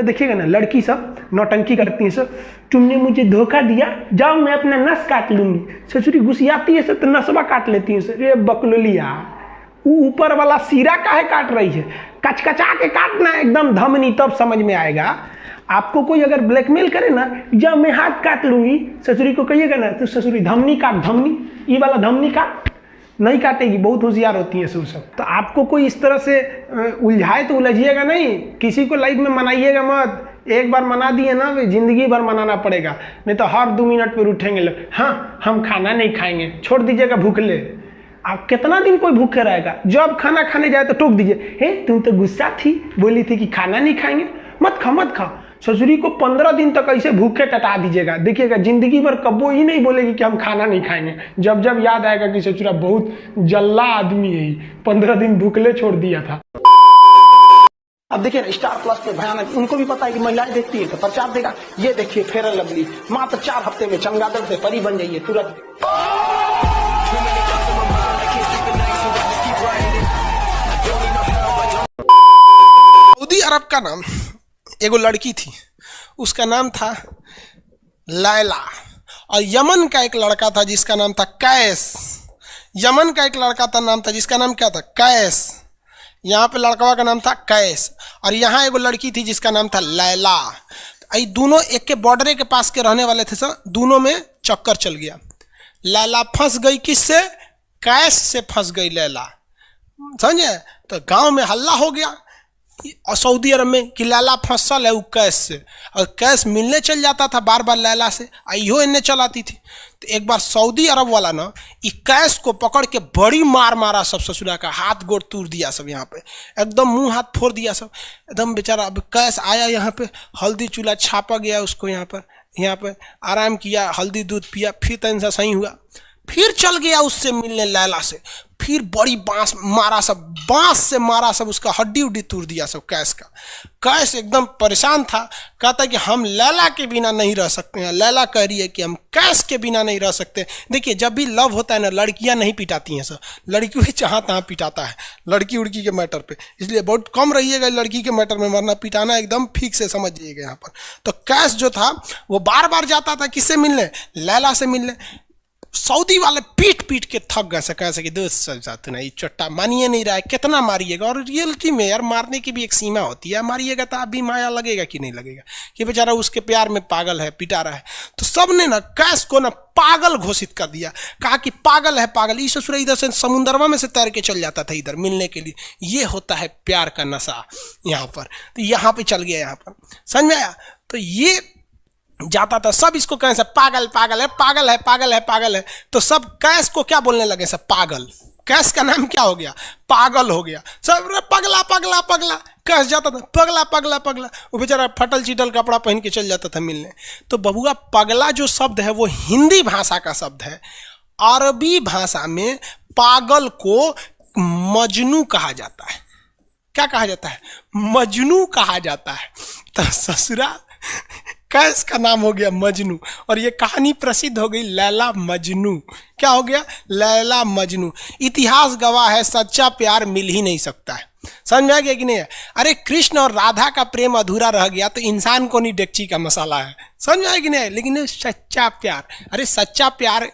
में देखिएगा ना, लड़की सब नौटंकी करती हैं सब, तुमने मुझे धोखा दिया, जाओ मैं अपना नस काट लूंगी। ससुरी गुस्सियाती है सब तो नसवा काट लेती है सर। ये बकलोलिया, ऊपर वाला सिरा काहे काट रही है, कचकचा के काटना एकदम धमनी, तब समझ में आएगा। आपको कोई अगर ब्लैकमेल करे ना, जब मैं हाथ काट लूंगी, ससुरी को कहिएगा ना तो ससुरी धमनी काट, धमनी, ये वाला धमनी काट, नहीं काटेगी, बहुत होशियार होती है सब। तो आपको कोई इस तरह से उलझाए तो उलझिएगा नहीं, किसी को लाइफ में मनाइएगा मत। एक बार मना दिए ना, जिंदगी भर मनाना पड़ेगा, नहीं तो हर 2 मिनट पर उठेंगे लोग, हाँ हम खाना नहीं खाएंगे, छोड़ दीजिएगा भूखले। आप कितना दिन कोई भूखे रहेगा, जब खाना खाने जाए तो टोक दीजिए, हे तुम तो गुस्सा थी, बोली थी कि खाना नहीं खाएंगे, मत खा मत खा। ससुरी को 15 दिन तक ऐसे भूखे कटा दीजिएगा, देखिएगा जिंदगी भर कबो ही नहीं बोलेगी कि हम खाना नहीं खाएंगे। जब जब याद आएगा कि ससुरा बहुत जल्ला आदमी है, 15 दिन भूखले छोड़ दिया था। अब देखिए स्टार प्लस पे भयानक, उनको भी पता है कि महिलाएं देखती है तो प्रचार देगा। ये देखिए फेयर एंड लवली, मात्र 4 हफ्ते में चमगादड़ से परी बन जाइए तुरंत। सऊदी अरब का नाम एगो लड़की थी, उसका नाम था लैला, और यमन का एक लड़का था जिसका नाम था कैस। यमन का एक लड़का था, नाम था जिसका नाम क्या था, कैस। यहाँ पे लड़कवा का नाम था कैस, और यहाँ एगो लड़की थी जिसका नाम था लैला। ये दोनों एक के बॉर्डर के पास के रहने वाले थे सर, दोनों में चक्कर चल गया। लैला फंस गई किससे, कैस से फंस गई लैला, समझे। तो गांव में हल्ला हो गया और सऊदी अरब में कि लैला फंसल है वो कैस से, और कैस मिलने चल जाता था बार बार लैला से, इहो इन्हें चलाती थी। तो एक बार सऊदी अरब वाला ना कैस को पकड़ के बड़ी मार मारा सब, ससुरा का हाथ गोड़ तोड़ दिया सब, यहाँ पे एकदम मुंह हाथ फोड़ दिया सब एकदम बेचारा। अब कैस आया यहाँ पे, हल्दी चूल्हा छापा गया उसको, यहाँ पे आराम किया, हल्दी दूध पिया, फिर तन सा सही हुआ, फिर चल गया उससे मिलने लैला से, फिर बड़ी बांस मारा सब, बांस से मारा सब, उसका हड्डी उड्डी तोड़ दिया सब कैस का। कैस एकदम परेशान था, कहता कि हम लैला के बिना नहीं रह सकते हैं। लैला कह रही है कि हम कैस के बिना नहीं रह सकते। देखिए जब भी लव होता है ना, लड़कियां नहीं पिटाती हैं सर, लड़की भी जहाँ तहाँ पिटाता है लड़की उड़की के मैटर पे, इसलिए बहुत कम रहिएगा लड़की के मैटर में, मरना पिटाना एकदम ठीक से समझ जाइएगा यहाँ पर। तो कैस जो था वो बार बार जाता था किससे मिलने, लैला से मिलने। सऊदी वाले पीट पीट के थक गए, कैसे कि दोस्त साथ ना, ये चट्टा मानिए नहीं रहा है, कितना मारिएगा। और रियलिटी में यार मारने की भी एक सीमा होती है, मारिएगा तो आप भी माया लगेगा कि नहीं लगेगा कि बेचारा उसके प्यार में पागल है, पिटा रहा है। तो सबने ना कैस को ना पागल घोषित कर दिया, कहा कि पागल है पागल। इस ससुर इधर से समुंदरवा में से तैर के चल जाता था इधर मिलने के लिए। ये होता है प्यार का नशा यहाँ पर। तो यहाँ पे चल गया, यहाँ पर समझ में आया। तो ये जाता था, सब इसको कहें सब पागल पागल है, पागल है, पागल है, पागल है। तो सब कैस को क्या बोलने लगे सब, पागल। कैस का नाम क्या हो गया, पागल हो गया सब। पगला पगला पगला कैस जाता था, पगला पगला पगला। वो बेचारा फटल चिटल कपड़ा पहन के चल जाता था मिलने। तो बबुआ पगला जो शब्द है वो हिंदी भाषा का शब्द है। अरबी भाषा में पागल को मजनू कहा जाता है। क्या कहा जाता है, मजनू कहा जाता है। तो ससुरा कैस का नाम हो गया मजनू, और ये कहानी प्रसिद्ध हो गई लैला मजनू। क्या हो गया, लैला मजनू। इतिहास गवाह है सच्चा प्यार मिल ही नहीं सकता है। समझ में आ गया कि नहीं है। अरे कृष्ण और राधा का प्रेम अधूरा रह गया तो इंसान को नहीं डेगची का मसाला है। समझ में आया कि नहीं। लेकिन सच्चा प्यार, अरे सच्चा प्यार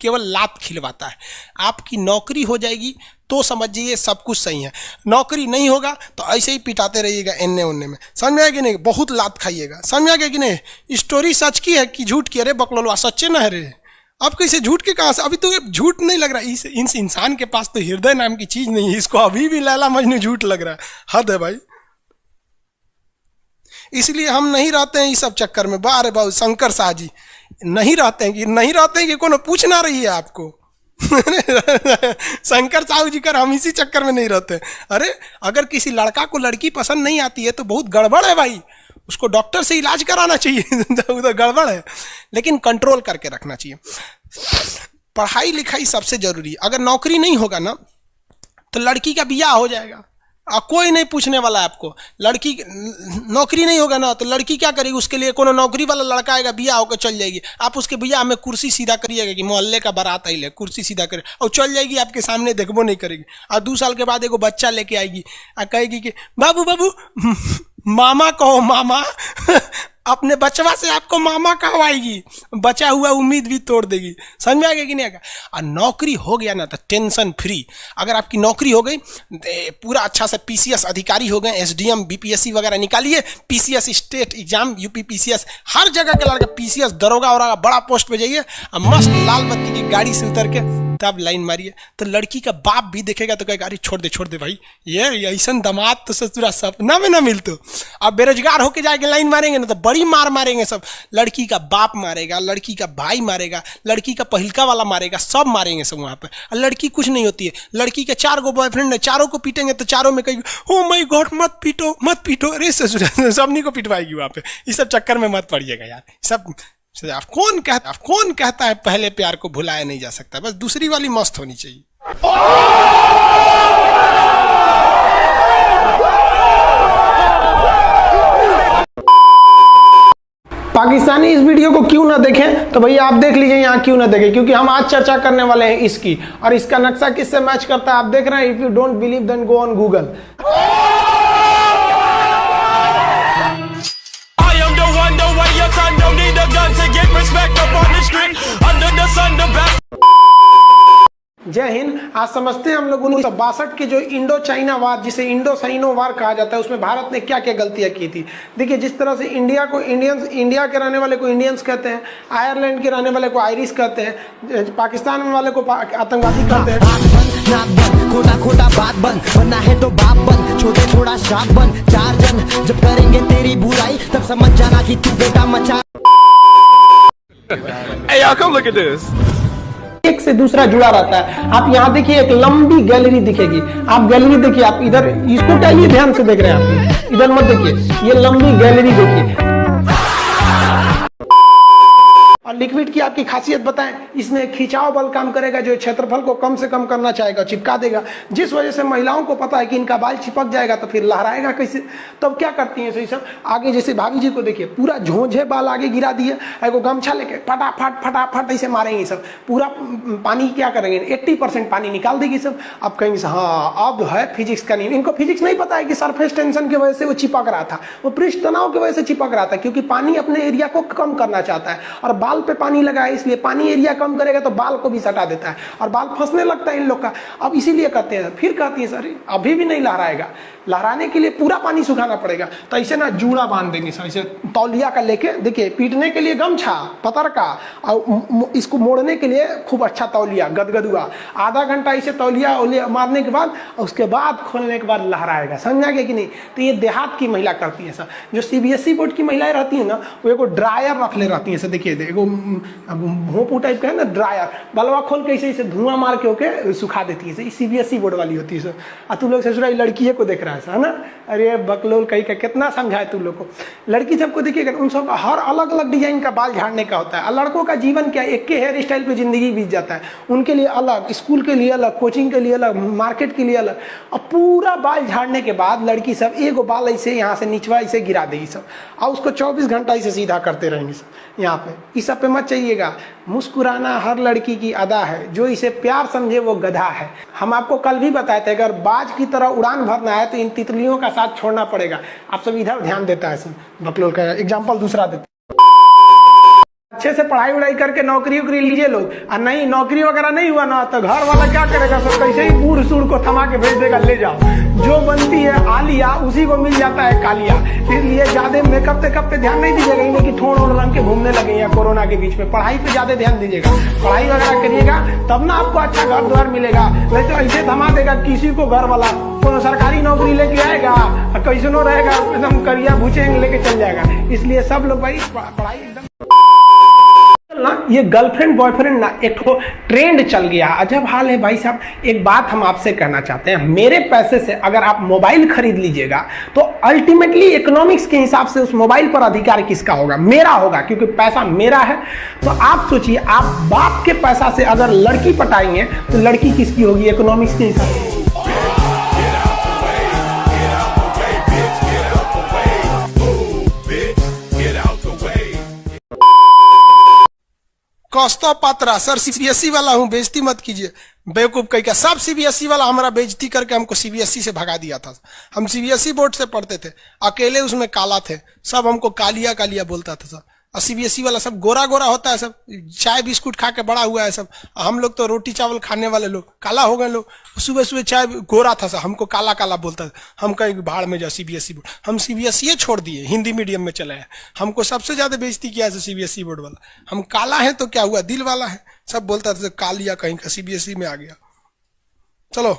केवल लात खिलवाता है। आपकी नौकरी हो जाएगी तो समझिए सब कुछ सही है, नौकरी नहीं होगा तो ऐसे ही पिटाते रहिएगा एन्ने ओन्ने में। समझ में आया कि नहीं, बहुत लात खाइएगा। समझ में आ गया कि नहीं। स्टोरी सच की है कि झूठ की, अरे बकलोलवा सच्चे ना है रे। अब कैसे झूठ के कहाँ से, अभी तो झूठ नहीं लग रहा है। इस इंसान के पास तो हृदय नाम की चीज नहीं है, इसको अभी भी लैला मजनू झूठ लग रहा है। हद है भाई। इसलिए हम नहीं रहते हैं इस सब चक्कर में। बारे बाबू शंकर शाह जी नहीं रहते हैं कि कोनो पूछ ना रही है आपको। शंकर साहू जी कर हम इसी चक्कर में नहीं रहते। अरे अगर किसी लड़का को लड़की पसंद नहीं आती है तो बहुत गड़बड़ है भाई, उसको डॉक्टर से इलाज कराना चाहिए। उधर गड़बड़ है, लेकिन कंट्रोल करके रखना चाहिए। पढ़ाई लिखाई सबसे जरूरी है। अगर नौकरी नहीं होगा ना तो लड़की का बियाह हो जाएगा, कोई नहीं पूछने वाला है आपको। लड़की नौकरी नहीं होगा ना तो लड़की क्या करेगी, उसके लिए कोनो नौकरी वाला लड़का आएगा, बियाह होकर चल जाएगी। आप उसके बियाह में कुर्सी सीधा करिएगा कि मोहल्ले का बारात आई ले, कुर्सी सीधा करे और चल जाएगी, आपके सामने देखबो नहीं करेगी। और 2 साल के बाद एगो बच्चा लेके आएगी और कहेगी कि बाबू बाबू मामा कहो मामा। अपने बचवा से आपको मामा कहवाएगी, बचा हुआ उम्मीद भी तोड़ देगी। समझ में आ गया कि नहीं आएगा? और नौकरी हो गया ना तो टेंशन फ्री। अगर आपकी नौकरी हो गई, पूरा अच्छा से पीसीएस अधिकारी हो गए, एसडीएम बीपीएससी वगैरह निकालिए, PCS state exam UP PCS हर जगह के लड़का पीसीएस दरोगा और बड़ा पोस्ट पे जाइए और मस्त लाल बत्ती की गाड़ी से उतर के तब लाइन मारिए। तो लड़की का बाप भी देखेगा तो कहेगा अरे छोड़ दे भाई, ये ऐसा दामाद तो ससुरा सपना में ना मिलतो। अब बेरोजगार होके जाके लाइन मारेंगे ना तो बड़ी मार मारेंगे सब। लड़की का बाप मारेगा, लड़की का भाई मारेगा, लड़की का पहिलका वाला मारेगा, सब मारेंगे सब वहाँ पर। और लड़की कुछ नहीं होती है। लड़की के 4 गो बॉयफ्रेंड है, चारों को पीटेंगे तो चारों में कहेगी ओ माय गॉड मत पीटो। अरे ससुरा सबनी को पिटवाएगी वहाँ पे। इस सब चक्कर में मत पड़िएगा यार। सब कौन कहता है पहले प्यार को भुलाया नहीं जा सकता, बस दूसरी वाली मस्त होनी चाहिए। पाकिस्तानी इस वीडियो को क्यों ना देखें तो भैया आप देख लीजिए यहाँ क्यों ना देखें, क्योंकि हम आज चर्चा करने वाले हैं इसकी, और इसका नक्शा किससे मैच करता है आप देख रहे हैं। If you don't believe then go on Google. जय हिंद। आज समझते हैं हम लोग 1962 के जो इंडो चाइना वार, जिसे इंडो साइनो वार कहा जाता है, उसमें भारत ने क्या क्या गलतियां की थी। देखिए जिस तरह से इंडिया को इंडिया के रहने वाले को इंडियंस कहते हैं, आयरलैंड के रहने वाले को आयरिश कहते हैं, पाकिस्तान में वाले को आतंकवादी कहते हैं। खोटा खोटा बात बन, बनना है तो बाप बन, छोटे छोटा शाप बन, 4 जन जब करेंगे तेरी बुराई तब समझ जाना कि तू बेटा मचा। Hey y'all, come look at this. एक से दूसरा जुड़ा रहता है। आप यहाँ देखिए एक लंबी गैलरी दिखेगी, आप गैलरी देखिए, आप इधर इसको क्या ये ध्यान से देख रहे हैं आप, इधर मत देखिए, ये लंबी गैलरी देखिए। और लिक्विड की आपकी खासियत बताएं, इसमें खिंचाव बल काम करेगा जो क्षेत्रफल को कम से कम करना चाहेगा, चिपका देगा, जिस वजह से महिलाओं को पता है कि इनका बाल चिपक जाएगा तो फिर लहराएगा कैसे। तब क्या करती हैं सही सब, आगे जैसे भाभी जी को देखिए पूरा झोंझे बाल आगे गिरा दिए, एगो गमछा लेके फटाफट ऐसे मारेंगे सब, पूरा पानी क्या करेंगे 80% पानी निकाल देगी सब। अब कहेंगे हाँ अब है फिजिक्स का नियम। इनको फिजिक्स नहीं पता है कि सरफेस टेंशन की वजह से वो चिपक रहा था, वो पृष्ठ तनाव की वजह से चिपक रहा था, क्योंकि पानी अपने एरिया को कम करना चाहता है और बाल पे पानी लगा है, इसलिए पानी एरिया कम करेगा तो बाल को भी सटा देता है और बाल फंसने लगता है इन लोग का। अब इसीलिए कहते हैं, फिर कहती है सर अभी भी नहीं लहराएगा, लहराने के लिए पूरा पानी सुखाना पड़ेगा। तो ऐसे ना जूड़ा बांध देंगे सर, ऐसे तौलिया का लेके, देखिए पीटने के लिए गमछा पतर का, और इसको मोड़ने के लिए खूब अच्छा तौलिया गदगदुआ, आधा घंटा इसे तौलिया मारने के बाद उसके बाद खोलने के बाद लहराएगा। समझा गया कि नहीं। तो ये देहात की महिला करती है सर। जो सीबीएसई बोर्ड की महिलाएं रहती है ना, वो एगो ड्रायर रख ले रहती है सर, देखिए एगो भोंपू टाइप का है ना ड्रायर, बलवा खोल के इसे धुआं मार के होके सुखा देती है। सीबीएसई बोर्ड वाली होती है सर। और तू लोग ससुरा लड़की को देख रहा है ना, अरे बकलोल कहीं का कितना समझाए तू लोग को। लड़की सबको देखिएगा, उन सब हर अलग अलग डिजाइन का बाल झाड़ने का होता है। लड़कों का जीवन क्या, एक के हेयर स्टाइल पे जिंदगी बीत जाता है। उनके लिए अलग, स्कूल के लिए अलग, कोचिंग के लिए अलग, मार्केट के लिए अलग। और पूरा बाल झाड़ने के बाद लड़की सब एक बाल ऐसे यहाँ से निचवा इसे गिरा देगी सब, और उसको 24 घंटा इसे सीधा करते रहेंगे सब। यहाँ पे इस सब पे मत चाहिएगा। मुस्कुराना हर लड़की की अदा है, जो इसे प्यार समझे वो गधा है। हम आपको कल भी बताए थे, अगर बाज की तरह उड़ान भरना है तो इन तितलियों का साथ छोड़ना पड़ेगा। आप सब इधर ध्यान देता है सर। बकलोल का एग्जाम्पल दूसरा देते, अच्छे से पढ़ाई उड़ाई करके नौकरी उकरी लीजिए लोग, और नहीं नौकरी वगैरह नहीं हुआ ना तो घर वाला क्या करेगा सर, कैसे ही बूढ़ सूढ़ को थमा के भेज देगा, ले जाओ। जो बनती है आलिया उसी को मिल जाता है कालिया। इसलिए ज्यादा मेकअप टेकअप पे ध्यान नहीं दीजिएगा, इन्हें कि ठोड़ ओढ़ रंग के घूमने लगे या कोरोना के बीच में। पढ़ाई पे ज्यादा ध्यान दीजिएगा, पढ़ाई वगैरह करिएगा तब ना आपको अच्छा घर द्वार मिलेगा। नहीं तो ऐसे थमा देगा किसी को घर वाला, कोनो सरकारी नौकरी लेके आएगा कैसनो रहेगा, एकदम करिया भूचेंग लेके चल जाएगा। इसलिए सब लोग भाई पढ़ाई एकदम ना, ये गर्लफ्रेंड बॉयफ्रेंड ना एक तो ट्रेंड चल गया, अजब हाल है भाई साहब। एक बात हम आपसे कहना चाहते हैं, मेरे पैसे से अगर आप मोबाइल खरीद लीजिएगा तो अल्टीमेटली इकोनॉमिक्स के हिसाब से उस मोबाइल पर अधिकार किसका होगा? मेरा होगा, क्योंकि पैसा मेरा है। तो आप सोचिए, आप बाप के पैसा से अगर लड़की पटाएंगे तो लड़की किसकी होगी इकोनॉमिक्स के हिसाब से? कौस्तव पात्रा, सर सीबीएसई वाला हूं, बेइज्जती मत कीजिए। बेवकूफ कहीं का, सब सीबीएसई वाला हमारा बेइज्जती करके हमको सीबीएसई से भगा दिया था। हम सीबीएसई बोर्ड से पढ़ते थे, अकेले उसमें काला थे, सब हमको कालिया कालिया बोलता था सब। और सीबीएसई वाला सब गोरा गोरा होता है, सब चाय बिस्कुट खा के बड़ा हुआ है सब। हम लोग तो रोटी चावल खाने वाले लोग काला हो गए लोग। सुबह सुबह चाय गोरा था सब, हमको काला काला बोलता था। हम कहीं भाड़ में जाओ सीबीएसई बोर्ड, हम सीबीएसई छोड़ दिए, हिंदी मीडियम में चले आए। हमको सबसे ज्यादा बेइज्जती किया है सीबीएसई बोर्ड वाला। हम काला है तो क्या हुआ, दिल वाला है, सब बोलता था कालिया कहीं का, सीबीएसई में आ गया। चलो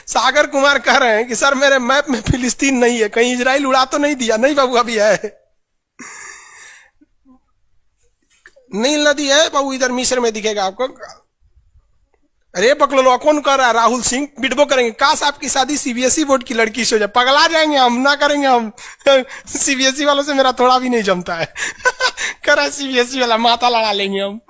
सागर कुमार कह रहे हैं कि सर मेरे मैप में फिलिस्तीन नहीं है, कहीं इजराइल उड़ा तो नहीं दिया? नहीं बाबू, अभी है, नील नदी है बाबू, इधर मिस्र में दिखेगा आपको। अरे बकलो, कौन कर रहा है? राहुल सिंह बिडबो करेंगे। काश आपकी शादी सीबीएसई बोर्ड की लड़की से हो जाए, पगला जाएंगे हम, ना करेंगे हम। सीबीएसई वालों से मेरा थोड़ा भी नहीं जमता है। करा सीबीएसई वाला, माथा लड़ा लेंगे हम।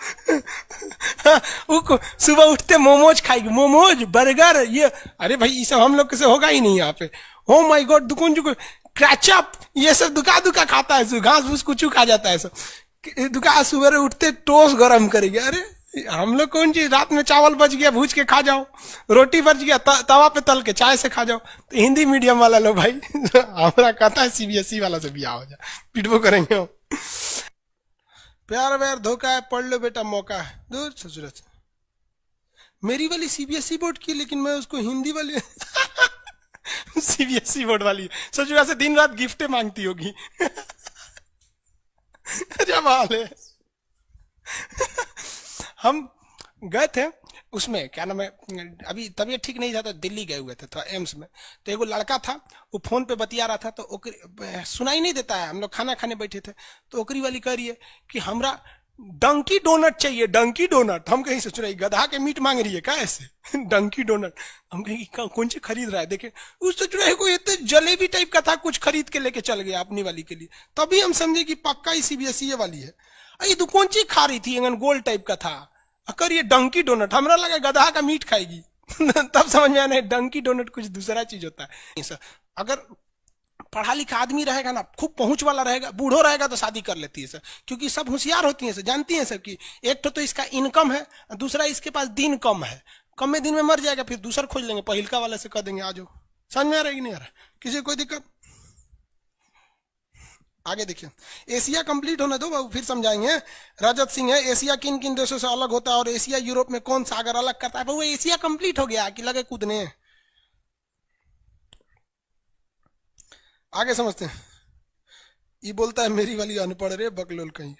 सुबह उठते मोमोज खाएगी, मोमोज बर्गर ये। अरे भाई ये सब हम लोग से होगा ही नहीं यहाँ पे। हो माई गॉड, दुकुन जुकुन क्रैचअप ये सब दुका दुका खाता है, घास फूस कुछ खा जाता है सब। दुका सुबह उठते टोस्ट गरम करेंगे। अरे हम लोग कौन चीज, रात में चावल बच गया भूज के खा जाओ, रोटी बच गया तवा पे तल के चाय से खा जाओ। तो हिंदी मीडियम वाला लो भाई, हमारा कहता है सीबीएसई वाला से बिया हो जाए, पिटबो करेंगे हम। प्यार व्यार धोखा है, पढ़ लो बेटा मौका है, दूर ससुरत। मेरी वाली सीबीएसई बोर्ड की, लेकिन मैं उसको हिंदी वाली सीबीएसई बोर्ड वाली ससुरा से दिन रात गिफ्टें मांगती होगी। जब हाल है। हम गए थे उसमें, क्या नाम है, अभी तबीयत ठीक नहीं था तो दिल्ली गए हुए थे, तो एम्स में। तो एगो लड़का था, वो फोन पे बतिया रहा था, तो सुनाई नहीं देता है। हम लोग खाना खाने बैठे थे, तो ओकरी वाली कह रही है कि हमरा डंकी डोनट चाहिए, डंकी डोनट। हम कहीं सोच रहे गधा के मीट मांग रही है क्या ऐसे? डंकी डोनट। हम कहीं कौन सी खरीद रहा है, देखे उस सोच रहे कोई इतने जलेबी टाइप का था, कुछ खरीद के लेके चल गया अपनी वाली के लिए। तभी हम समझे कि पक्का ही सीबीएसई वाली है। ये तो कौन सी खा रही थी, गोल टाइप का था, अकर ये डंकी डोनट। हमरा लगा गधा का मीट खाएगी। तब समझ में आने डंकी डोनट कुछ दूसरा चीज होता है। सर अगर पढ़ा लिखा आदमी रहेगा ना, खूब पहुंच वाला रहेगा, बूढ़ो रहेगा तो शादी कर लेती है सर, क्योंकि सब होशियार होती हैं सर, जानती हैं सर कि एक तो इसका इनकम है, दूसरा इसके पास दिन कम है, कम में दिन में मर जाएगा, फिर दूसरा खोज लेंगे, पहिलका वाले से कह देंगे आ जाओ। समझ में आ रहा है कि नहीं आ रहा? किसी कोई दिक्कत? आगे देखिए, एशिया कंप्लीट होने दो बाबू, फिर समझाएंगे। रजत सिंह है, एशिया किन किन देशों से अलग होता है और एशिया यूरोप में कौन सागर अलग करता है? बाबू एशिया कंप्लीट हो गया कि लगे कूदने? आगे समझते हैं। ये बोलता है मेरी वाली अनपढ़ रे बकलोल कहीं।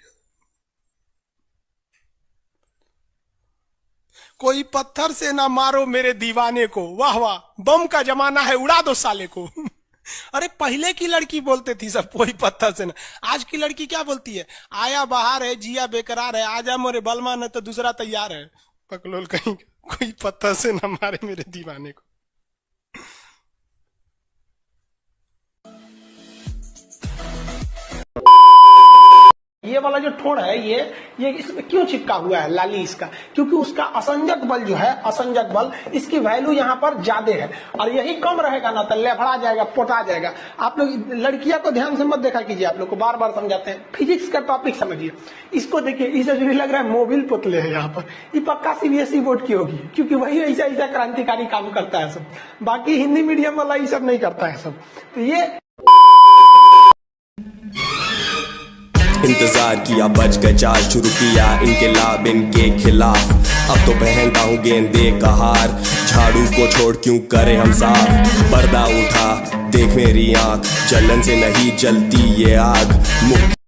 कोई पत्थर से ना मारो मेरे दीवाने को, वाह वाह, बम का जमाना है उड़ा दो साले को। अरे पहले की लड़की बोलते थी सब कोई पत्थर से ना, आज की लड़की क्या बोलती है? आया बाहर है, जिया बेकरार है, आजा मोरे बलमा न तो दूसरा तैयार है। पकलोल कहीं, कोई पत्थर से ना मारे मेरे दीवाने को। ये वाला जो ठोड़ है ये इसमें क्यों चिपका हुआ है लाली इसका? क्योंकि उसका असंजक बल जो है, असंजक बल, इसकी वैल्यू यहाँ पर ज्यादा है, और यही कम रहेगा ना तो लेफड़ा जाएगा, पोटा जाएगा। आप लोग लड़कियां को ध्यान से मत देखा कीजिए, आप लोग को बार बार समझाते हैं। फिजिक्स का टॉपिक समझिए, इसको देखिए, इसे जो लग रहा है मोबिल पुतले है यहाँ पर, ये पक्का सीबीएसई बोर्ड की होगी, क्योंकि वही ऐसा ऐसा क्रांतिकारी काम करता है सब। बाकी हिंदी मीडियम वाला ये सब नहीं करता है सब। तो ये इंतजार किया, बच गए चार, शुरू किया इनकलाब इनके खिलाफ। अब तो पहनता हूँ गेंदे का हार, झाड़ू को छोड़ क्यों करे हम साफ। पर्दा उठा देख मेरी आंख, जलन से नहीं जलती ये आग।